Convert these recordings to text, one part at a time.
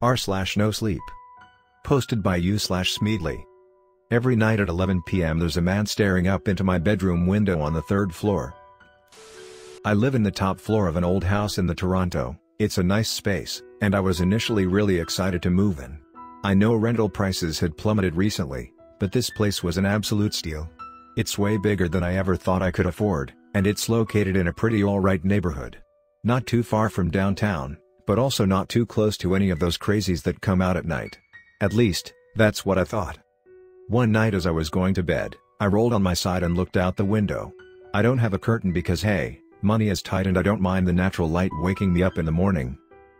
r/Nosleep. Posted by u/Smeedly. Every night at 11 p.m. there's a man staring up into my bedroom window on the 3rd floor. I live in the top floor of an old house in the Toronto. It's a nice space, and I was initially really excited to move in. I know rental prices had plummeted recently, but this place was an absolute steal. It's way bigger than I ever thought I could afford, and it's located in a pretty alright neighborhood. Not too far from downtown, but also not too close to any of those crazies that come out at night. At least, that's what I thought. One night as I was going to bed, I rolled on my side and looked out the window. I don't have a curtain because hey, money is tight and I don't mind the natural light waking me up in the morning.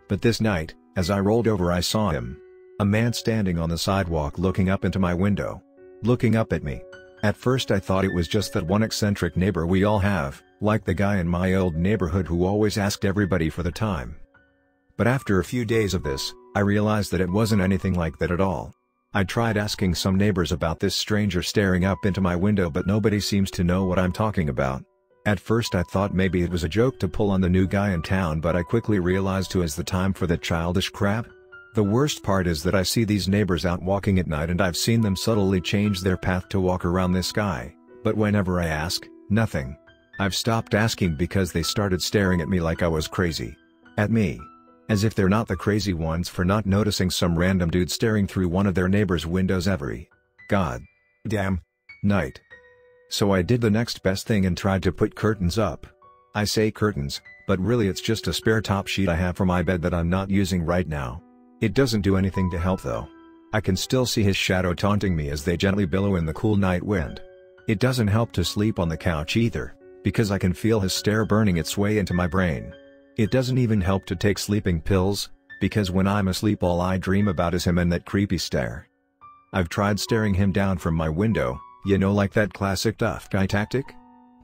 But this night, as I rolled over I saw him. A man standing on the sidewalk looking up into my window. Looking up at me. At first I thought it was just that one eccentric neighbor we all have, like the guy in my old neighborhood who always asked everybody for the time. But after a few days of this, I realized that it wasn't anything like that at all. I tried asking some neighbors about this stranger staring up into my window but nobody seems to know what I'm talking about. At first I thought maybe it was a joke to pull on the new guy in town but I quickly realized who is the time for that childish crap. The worst part is that I see these neighbors out walking at night and I've seen them subtly change their path to walk around this guy, but whenever I ask, nothing. I've stopped asking because they started staring at me like I was crazy. At me. As if they're not the crazy ones for not noticing some random dude staring through one of their neighbor's windows every damn night. So I did the next best thing and tried to put curtains up. I say curtains, but really it's just a spare top sheet I have for my bed that I'm not using right now. It doesn't do anything to help though. I can still see his shadow taunting me as they gently billow in the cool night wind. It doesn't help to sleep on the couch either, because I can feel his stare burning its way into my brain. It doesn't even help to take sleeping pills, because when I'm asleep all I dream about is him and that creepy stare. I've tried staring him down from my window, you know, like that classic tough guy tactic?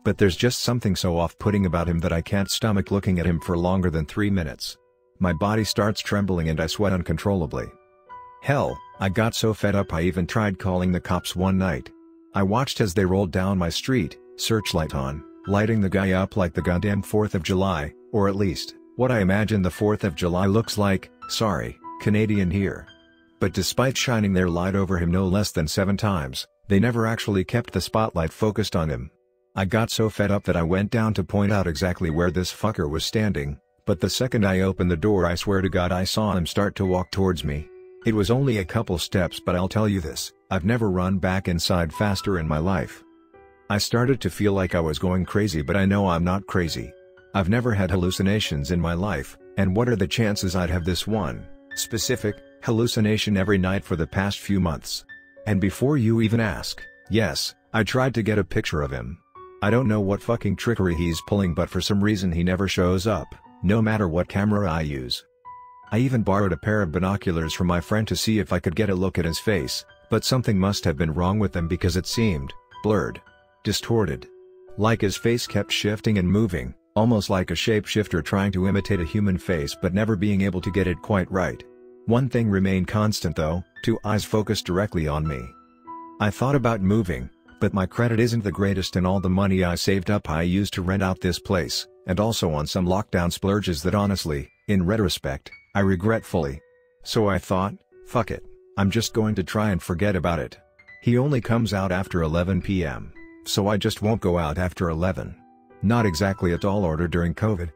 But there's just something so off-putting about him that I can't stomach looking at him for longer than 3 minutes. My body starts trembling and I sweat uncontrollably. Hell, I got so fed up I even tried calling the cops one night. I watched as they rolled down my street, searchlight on, lighting the guy up like the goddamn 4th of July, or at least, what I imagine the 4th of July looks like. Sorry, Canadian here. But despite shining their light over him no less than 7 times, they never actually kept the spotlight focused on him. I got so fed up that I went down to point out exactly where this fucker was standing. But the second I opened the door I swear to God I saw him start to walk towards me. It was only a couple steps but I'll tell you this, I've never run back inside faster in my life. I started to feel like I was going crazy but I know I'm not crazy. I've never had hallucinations in my life, and what are the chances I'd have this one, specific, hallucination every night for the past few months? And before you even ask, yes, I tried to get a picture of him. I don't know what fucking trickery he's pulling but for some reason he never shows up. No matter what camera I use. I even borrowed a pair of binoculars from my friend to see if I could get a look at his face, but something must have been wrong with them because it seemed blurred, distorted. Like his face kept shifting and moving, almost like a shapeshifter trying to imitate a human face but never being able to get it quite right. One thing remained constant though, 2 eyes focused directly on me. I thought about moving, but my credit isn't the greatest and all the money I saved up I used to rent out this place, and also on some lockdown splurges that honestly, in retrospect, I regret fully. So I thought, fuck it, I'm just going to try and forget about it. He only comes out after 11 p.m., so I just won't go out after 11. Not exactly a tall order during COVID.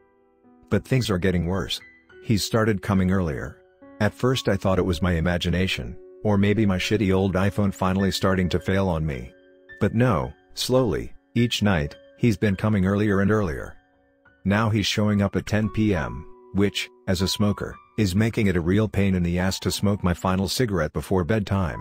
But things are getting worse. He's started coming earlier. At first I thought it was my imagination, or maybe my shitty old iPhone finally starting to fail on me. But no, slowly, each night, he's been coming earlier and earlier. Now he's showing up at 10 p.m., which, as a smoker, is making it a real pain in the ass to smoke my final cigarette before bedtime.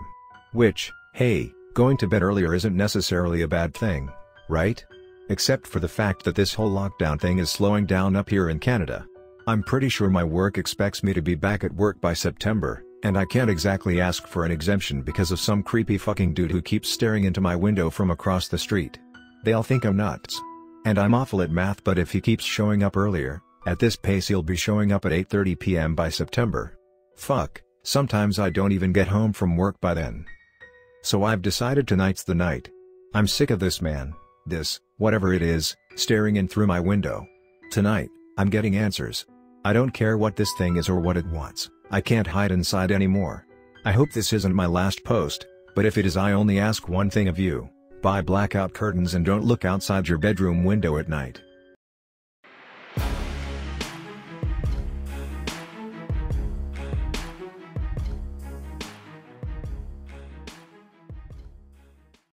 Which, hey, going to bed earlier isn't necessarily a bad thing, right? Except for the fact that this whole lockdown thing is slowing down up here in Canada. I'm pretty sure my work expects me to be back at work by September, and I can't exactly ask for an exemption because of some creepy fucking dude who keeps staring into my window from across the street. They'll think I'm nuts. And I'm awful at math but if he keeps showing up earlier, at this pace he'll be showing up at 8:30 p.m. by September. Fuck, sometimes I don't even get home from work by then. So I've decided tonight's the night. I'm sick of this man, this, whatever it is, staring in through my window. Tonight, I'm getting answers. I don't care what this thing is or what it wants, I can't hide inside anymore. I hope this isn't my last post, but if it is, I only ask one thing of you: buy blackout curtains and don't look outside your bedroom window at night.